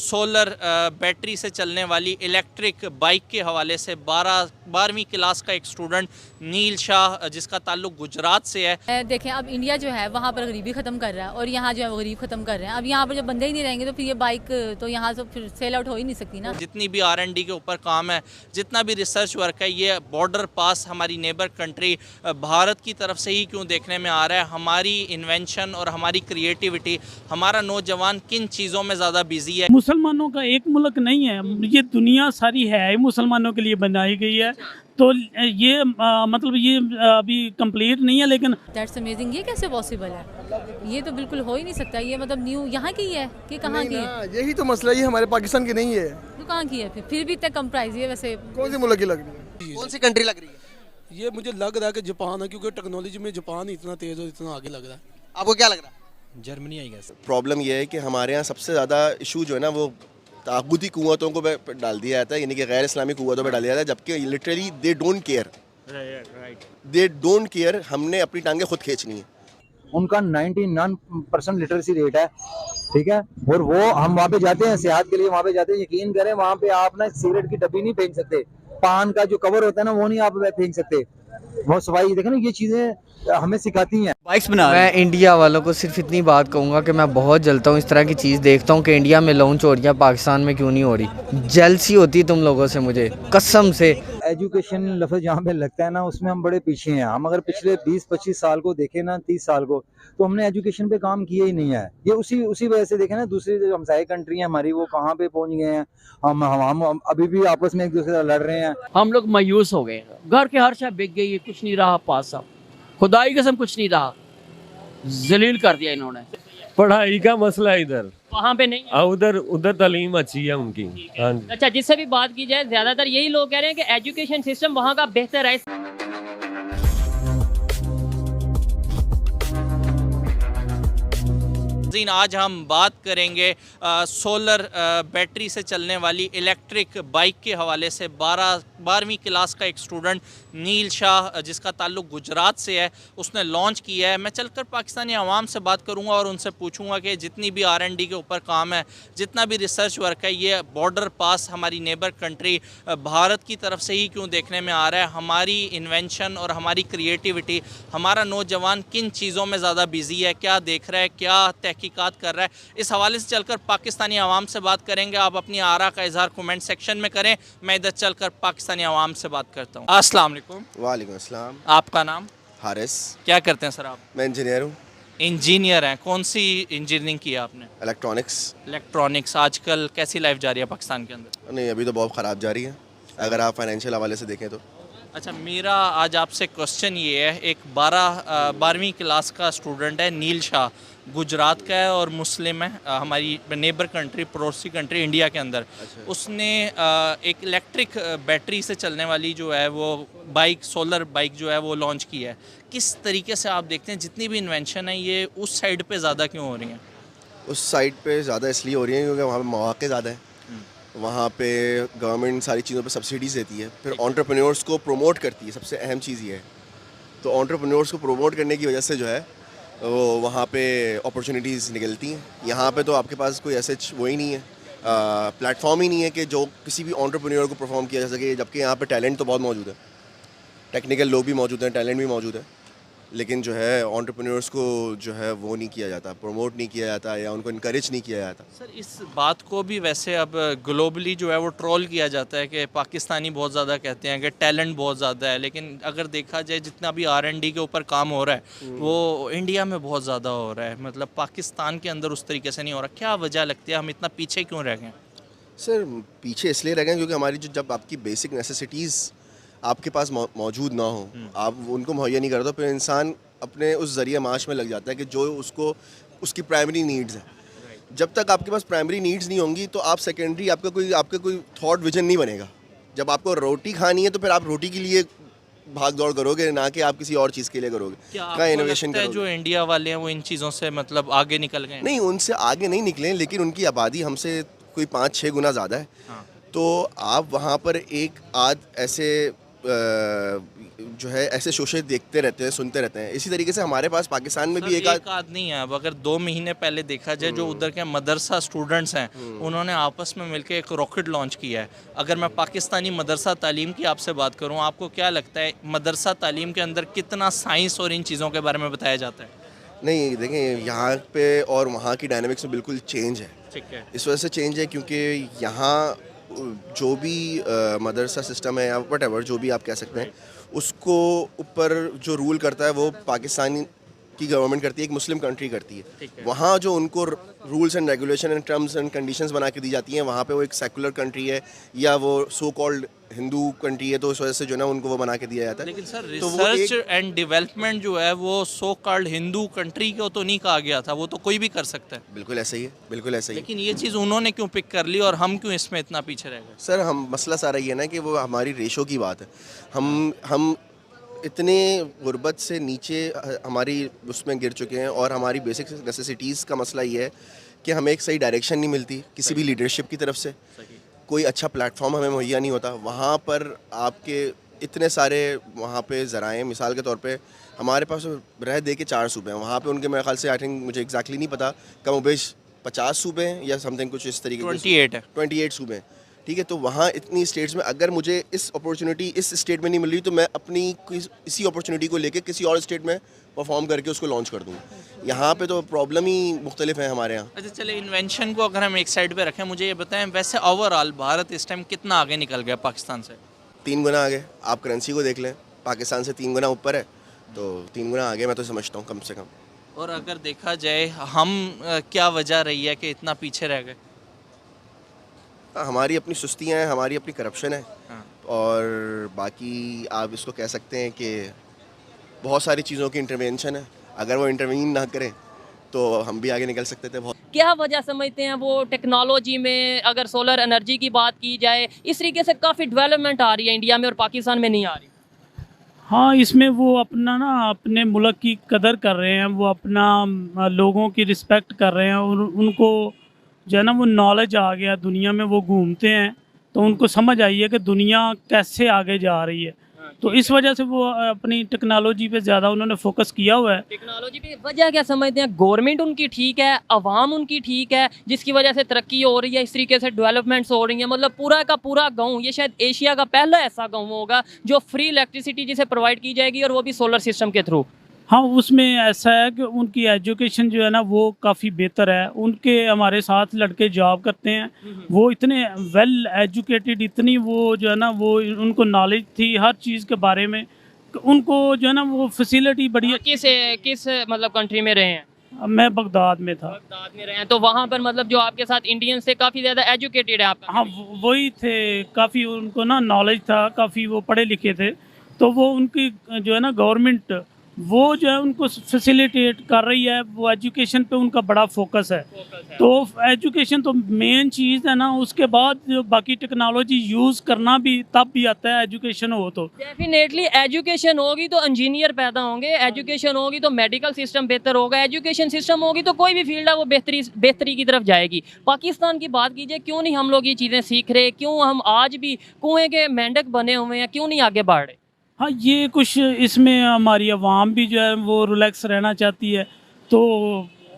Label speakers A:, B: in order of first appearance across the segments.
A: Solar battery से चलने वाली इलेक्ट्रिक बाइक के हवाले से 12वीं क्लास का एक स्टूडेंट नील शाह जिसका ताल्लुक गुजरात से है।
B: देखें, अब इंडिया जो है वहाँ पर गरीबी ख़त्म कर रहा है और यहाँ जो है वो गरीब ख़त्म कर रहे हैं। अब यहाँ पर जब बंदे ही नहीं रहेंगे तो फिर ये बाइक तो यहाँ से फिर सेल आउट हो ही नहीं सकती ना।
A: जितनी भी R&D के ऊपर काम है, जितना भी रिसर्च वर्क है, ये बॉर्डर पास हमारी नेबर कंट्री भारत की तरफ से ही क्यों देखने में आ रहा है। हमारी इन्वेंशन और हमारी क्रिएटिविटी, हमारा नौजवान किन चीज़ों में ज़्यादा बिजी है।
C: मुसलमानों का एक मुल्क नहीं है, ये दुनिया सारी है मुसलमानों के लिए बनाई गई है। तो ये मतलब ये अभी कंप्लीट नहीं है, लेकिन
B: दैट्स अमेजिंग। ये कैसे पॉसिबल है? ये तो बिल्कुल हो ही नहीं सकता। ये मतलब न्यू यहाँ की है कि कहाँ की है?
D: यही तो मसला, ये हमारे पाकिस्तान की नहीं है।
B: तो कहाँ की है फिर भी इतना कम प्राइस है? वैसे
D: कौन सी मुल्क की लग रही है?
E: कौन सी कंट्री लग रही है?
F: ये मुझे लग रहा है कि जापान है, क्योंकि टेक्नोलॉजी में जापान इतना तेज़ और इतना आगे लग रहा है।
E: आपको क्या लग रहा है?
F: Germany I gas.
G: प्रॉब्लम यह है कि हमारे यहाँ सबसे ज़्यादा इशू जो है ना वो तागुती कुव्वतों को डाल दिया जाता है, यानी कि गैर इस्लामी कुव्वतों पर डाल दिया जाता है, जबकि लिटरली दे डोंट केयर। हमने अपनी टांगे खुद खींचनी है।
H: उनका 99% लिटरेसी रेट है, ठीक है। और वो हम वहाँ पे जाते हैं सेहत के लिए, वहाँ पे जाते हैं, यकीन करें वहाँ पे आप ना सिगरेट की डब्बी नहीं फेंक सकते, पान का जो कवर होता है ना वो नहीं आप फेंक सकते। वो सफाई देखें ना, ये चीजें हमें सिखाती हैं।
I: बाइक्स बना मैं इंडिया वालों को सिर्फ इतनी बात कहूँगा कि मैं बहुत जलता हूँ इस तरह की चीज़ देखता हूँ कि इंडिया में लॉन्च हो रही है, पाकिस्तान में क्यों नहीं हो रही। जेलसी होती है तुम लोगों से, मुझे कसम से।
H: एजुकेशन लफ्ज़ जहाँ पे लगता है ना उसमें हम बड़े पीछे हैं। हम अगर पिछले 20-25 साल को देखें ना, 30 साल को, तो हमने एजुकेशन पे काम किया ही नहीं है। ये उसी वजह से देखें ना, दूसरी जो हमसाई कंट्री है हमारी वो कहाँ पे पहुँच गए हैं। हम अभी भी आपस में एक दूसरे से लड़ रहे हैं।
C: हम लोग मायूस हो गए। घर के हर शय बिक गई है, कुछ नहीं रहा पास। साहब खुदाई कसम कुछ नहीं रहा, जलील कर दिया इन्होंने।
J: पढ़ाई का मसला है इधर,
C: वहाँ पे नहीं है।
J: उधर तालीम अच्छी है उनकी। हाँ जी।
C: अच्छा, जिससे भी बात की जाए ज्यादातर यही लोग कह रहे हैं कि एजुकेशन सिस्टम वहाँ का बेहतर है।
A: आज हम बात करेंगे सोलर बैटरी से चलने वाली इलेक्ट्रिक बाइक के हवाले से 12वीं क्लास का एक स्टूडेंट नील शाह जिसका ताल्लुक गुजरात से है, उसने लॉन्च किया है। मैं चलकर पाकिस्तानी आवाम से बात करूंगा और उनसे पूछूंगा कि जितनी भी R&D के ऊपर काम है, जितना भी रिसर्च वर्क है, ये बॉर्डर पास हमारी नेबर कंट्री भारत की तरफ से ही क्यों देखने में आ रहा है। हमारी इन्वेंशन और हमारी क्रिएटिविटी, हमारा नौजवान किन चीज़ों में ज़्यादा बिजी है, क्या देख रहा है, क्या तहकीकात कर रहा है। इस हवाले से चलकर पाकिस्तानी आवाम से बात करेंगे। आप अपनी आरा का इजहार कमेंट सेक्शन में करें। मैं इधर चलकर पाकिस्तानी आवाम से बात करता हूँ। अस्सलाम वालेकुम।
G: वालेकुम अस्सलाम।
A: आपका नाम?
G: हारिस।
A: क्या करते हैं सर आप?
G: मैं इंजीनियर हूँ।
A: इंजीनियर हैं? कौन सी इंजीनियरिंग की है आपने? इलेक्ट्रॉनिक्स। आजकल कैसी लाइफ जा रही है पाकिस्तान के अंदर?
G: नहीं, अभी तो बहुत ख़राब जा रही है अगर आप फाइनेंशियल हवाले से देखें तो।
A: अच्छा, मेरा आज आपसे क्वेश्चन ये है, एक 12वीं क्लास का स्टूडेंट है नील शाह, गुजरात का है और मुस्लिम है, हमारी नेबर कंट्री, पड़ोसी कंट्री इंडिया के अंदर।
G: अच्छा।
A: उसने एक इलेक्ट्रिक बैटरी से चलने वाली जो है वो बाइक, सोलर बाइक जो है वो लॉन्च की है। किस तरीके से आप देखते हैं जितनी भी इन्वेंशन है ये उस साइड पे ज़्यादा क्यों हो रही हैं?
G: उस साइड पे ज़्यादा इसलिए हो रही है क्योंकि वहाँ पे मौके ज़्यादा है, वहाँ पे गवर्नमेंट सारी चीज़ों पे सब्सिडीज़ देती है, फिर एंटरप्रेन्योर्स को प्रमोट करती है। सबसे अहम चीज़ ये है, तो एंटरप्रेन्योर्स को प्रमोट करने की वजह से जो है वो वहाँ पे अपॉर्चुनिटीज़ निकलती हैं। यहाँ पे तो आपके पास कोई ऐसे वो ही नहीं है, प्लेटफॉर्म ही नहीं है कि जो किसी भी एंटरप्रेन्योर को परफॉर्म किया जा सके, जबकि यहाँ पे टैलेंट तो बहुत मौजूद है, टेक्निकल लोग भी मौजूद हैं, टैलेंट भी मौजूद है, लेकिन जो है एंटरप्रेन्योर्स को जो है वो नहीं किया जाता, प्रमोट नहीं किया जाता या उनको इनकरेज नहीं किया जाता।
A: सर, इस बात को भी वैसे अब ग्लोबली जो है वो ट्रोल किया जाता है कि पाकिस्तानी बहुत ज़्यादा कहते हैं कि टैलेंट बहुत ज़्यादा है, लेकिन अगर देखा जाए जितना भी R&D के ऊपर काम हो रहा है वो इंडिया में बहुत ज़्यादा हो रहा है, मतलब पाकिस्तान के अंदर उस तरीके से नहीं हो रहा। क्या वजह लगती है, हम इतना पीछे क्यों रह गए?
G: सर, पीछे इसलिए रह गए क्योंकि हमारी जब आपकी बेसिक नेसेसिटीज़ आपके पास मौजूद ना हो, आप उनको मुहैया नहीं करते, तो फिर इंसान अपने उस ज़रिए माश में लग जाता है कि जो उसकी प्राइमरी नीड्स है। जब तक आपके पास प्राइमरी नीड्स नहीं होंगी तो आप सेकेंडरी आपका कोई थॉट विजन नहीं बनेगा। जब आपको रोटी खानी है तो फिर आप रोटी के लिए भाग दौड़ करोगे, ना कि आप किसी और चीज़ के लिए करोगे।
A: क्या इनोवेशन करोगे? जो इंडिया वाले हैं वो इन चीज़ों से मतलब आगे निकल गए?
G: नहीं, उनसे आगे नहीं निकले, लेकिन उनकी आबादी हमसे कोई 5-6 गुना ज़्यादा है। हाँ। तो आप वहाँ पर एक आध ऐसे जो है ऐसे शोषित देखते रहते हैं, सुनते रहते हैं। इसी तरीके से हमारे पास पाकिस्तान में भी
A: एक आध नहीं है। अब अगर 2 महीने पहले देखा जाए, जो उधर के मदरसा स्टूडेंट्स हैं उन्होंने आपस में मिलकर एक रॉकेट लॉन्च किया है। अगर मैं पाकिस्तानी मदरसा तालीम की आपसे बात करूं, आपको क्या लगता है मदरसा तालीम के अंदर कितना साइंस और इन चीज़ों के बारे में बताया जाता है?
G: नहीं, देखें यहाँ पे और वहाँ की डायनामिक्स में बिल्कुल चेंज है।
A: ठीक है।
G: इस वजह से चेंज है क्योंकि यहाँ जो भी मदरसा सिस्टम है या व्हाटएवर जो भी आप कह सकते हैं, उसको ऊपर जो रूल करता है वो पाकिस्तान की गवर्नमेंट करती है, एक मुस्लिम कंट्री करती है। वहाँ जो उनको rules and regulation and terms and conditions बना के दी जाती हैं, वहाँ पे वो एक सेकुलर कंट्री है या वो सो कॉल्ड हिंदू कंट्री है, तो इस वजह से जो है ना उनको वो बना के दिया जाता है।
A: लेकिन सर
G: तो
A: रिसर्च एंड डेवलपमेंट जो है वो सो कॉल्ड हिंदू कंट्री को तो नहीं कहा गया था, वो तो कोई भी कर सकता है।
G: बिल्कुल ऐसा ही है, बिल्कुल ऐसा ही है।
A: लेकिन ये चीज़ उन्होंने क्यों पिक कर ली और हम क्यों इसमें इतना पीछे रह गए?
G: सर हम मसला सारा ये ना कि वो हमारी रेशो की बात है। हम इतने गुर्बत से नीचे हमारी उसमें गिर चुके हैं और हमारी बेसिक नेसेसिटीज़ का मसला ये है कि हमें एक सही डायरेक्शन नहीं मिलती किसी भी लीडरशिप की तरफ से, कोई अच्छा प्लेटफॉर्म हमें मुहैया नहीं होता। वहाँ पर आपके इतने सारे वहाँ पे ज़राए, मिसाल के तौर पे हमारे पास रह दे के 4 सूबे हैं, वहाँ पे उनके मेरे ख्याल से आई थिंक मुझे एग्जैक्टली नहीं पता, कम उबेश 50 सूबे हैं या समथिंग कुछ इस तरीके के।
A: 28 है।
G: 28 सूबे हैं, ठीक है। तो वहाँ इतनी स्टेट्स में अगर मुझे इस अपॉर्चुनिटी इस स्टेट में नहीं मिल रही तो मैं अपनी इसी अपॉर्चुनिटी को लेके किसी और स्टेट में परफॉर्म करके उसको लॉन्च कर दूँ। यहाँ पे तो प्रॉब्लम ही मुख्तलिफ है हमारे यहाँ।
A: अच्छा चले, इन्वेंशन को अगर हम एक साइड पे रखें, मुझे ये बताएं वैसे ओवरऑल भारत इस टाइम कितना आगे निकल गया पाकिस्तान से?
G: 3 गुना आगे। आप करेंसी को देख लें, पाकिस्तान से 3 गुना ऊपर है, तो 3 गुना आगे मैं तो समझता हूँ कम से कम।
A: और अगर देखा जाए हम क्या वजह रही है कि इतना पीछे रह गए?
G: हमारी अपनी सुस्तियाँ हैं, हमारी अपनी करप्शन है, और बाकी आप इसको कह सकते हैं कि बहुत सारी चीज़ों की इंटरवेंशन है। अगर वो इंटरवीन ना करें तो हम भी आगे निकल सकते थे। बहुत
K: क्या वजह समझते हैं वो टेक्नोलॉजी में? अगर सोलर एनर्जी की बात की जाए, इस तरीके से काफ़ी डेवलपमेंट आ रही है इंडिया में और पाकिस्तान में नहीं आ रही।
C: हाँ, इसमें वो अपने मुल्क की कदर कर रहे हैं, वो अपना लोगों की रिस्पेक्ट कर रहे हैं, और उनको जो है ना वो नॉलेज आ गया, दुनिया में वो घूमते हैं तो उनको समझ आई है कि दुनिया कैसे आगे जा रही है। तो इस वजह से वो अपनी टेक्नोलॉजी पे ज़्यादा उन्होंने फोकस किया हुआ है।
K: टेक्नोलॉजी पे वजह क्या समझते हैं? गवर्नमेंट उनकी ठीक है, अवाम उनकी ठीक है, जिसकी वजह से तरक्की हो रही है, इस तरीके से डेवलपमेंट्स हो रही हैं। मतलब पूरा का पूरा गाँव, ये शायद एशिया का पहला ऐसा गाँव होगा जो फ्री इलेक्ट्रिसिटी जिसे प्रोवाइड की जाएगी, और वो भी सोलर सिस्टम के थ्रू।
C: हाँ, उसमें ऐसा है कि उनकी एजुकेशन जो है ना वो काफ़ी बेहतर है। उनके हमारे साथ लड़के जॉब करते हैं, वो इतने वेल एजुकेटेड, इतनी वो जो है ना वो उनको नॉलेज थी हर चीज़ के बारे में, उनको जो है ना वो फैसिलिटी बड़ी।
K: किस मतलब कंट्री में रहे हैं?
C: मैं बगदाद में था।
K: बगदाद में रहे हैं, तो वहाँ पर मतलब जो आपके साथ इंडियंस थे काफ़ी ज़्यादा एजुकेटेड है आपका?
C: हाँ, वही थे, काफ़ी उनको ना नॉलेज था, काफ़ी वो पढ़े लिखे थे। तो वो उनकी जो है ना गवर्नमेंट वो जो है उनको फैसिलिटेट कर रही है, वो एजुकेशन पे उनका बड़ा फोकस है। तो एजुकेशन तो मेन चीज़ है ना, उसके बाद जो बाकी टेक्नोलॉजी यूज़ करना भी तब भी आता है एजुकेशन हो तो।
K: डेफिनेटली एजुकेशन होगी तो इंजीनियर पैदा होंगे, एजुकेशन होगी तो मेडिकल सिस्टम बेहतर होगा, एजुकेशन सिस्टम होगी तो कोई भी फील्ड है वो बेहतरी की तरफ जाएगी। पाकिस्तान की बात कीजिए, क्यों नहीं हम लोग ये चीज़ें सीख रहे? क्यों हम आज भी कुएँ के मेंढक बने हुए हैं? क्यों नहीं आगे बढ़ रहे?
C: हाँ, ये कुछ इसमें हमारी आवाम भी जो है वो रिलैक्स रहना चाहती है, तो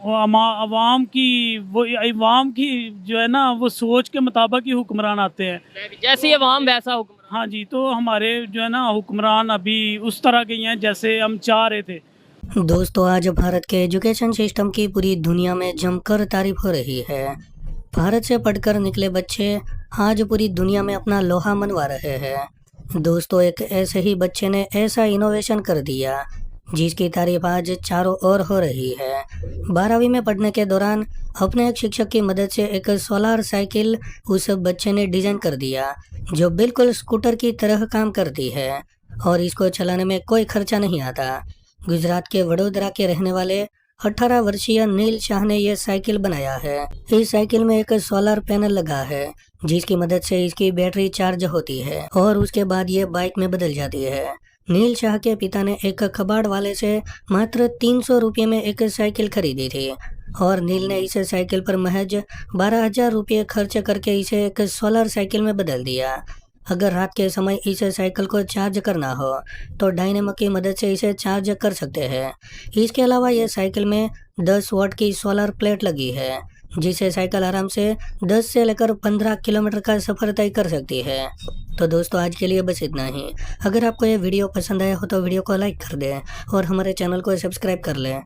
C: आवाम की जो है ना वो सोच के मुताबिक ही हुक्मरान आते हैं।
K: जैसे आवाम वैसा हुक्मरान।
C: हाँ जी, तो हमारे जो है ना हुक्मरान अभी उस तरह के हैं जैसे हम चाह रहे थे।
L: दोस्तों, आज भारत के एजुकेशन सिस्टम की पूरी दुनिया में जमकर तारीफ हो रही है। भारत से पढ़कर निकले बच्चे आज पूरी दुनिया में अपना लोहा मनवा रहे हैं। दोस्तों, एक ऐसे ही बच्चे ने ऐसा इनोवेशन कर दिया जिसकी तारीफ आज चारों ओर हो रही है। 12वीं में पढ़ने के दौरान अपने एक शिक्षक की मदद से एक सोलर साइकिल उस बच्चे ने डिजाइन कर दिया जो बिल्कुल स्कूटर की तरह काम करती है और इसको चलाने में कोई खर्चा नहीं आता। गुजरात के वडोदरा के रहने वाले 18 वर्षीय नील शाह ने यह साइकिल बनाया है। इस साइकिल में एक सोलर पैनल लगा है जिसकी मदद से इसकी बैटरी चार्ज होती है और उसके बाद ये बाइक में बदल जाती है। नील शाह के पिता ने एक कबाड़ वाले से मात्र 300 रुपये में एक साइकिल खरीदी थी और नील ने इस साइकिल पर महज 12,000 रुपये खर्च करके इसे एक सोलर साइकिल में बदल दिया। अगर रात के समय इस साइकिल को चार्ज करना हो तो डायनेमो की मदद से इसे चार्ज कर सकते हैं। इसके अलावा ये साइकिल में 10 वाट की सोलर प्लेट लगी है, जिससे साइकिल आराम से 10 से लेकर 15 किलोमीटर का सफ़र तय कर सकती है। तो दोस्तों आज के लिए बस इतना ही। अगर आपको ये वीडियो पसंद आया हो तो वीडियो को लाइक कर दें और हमारे चैनल को सब्सक्राइब कर लें।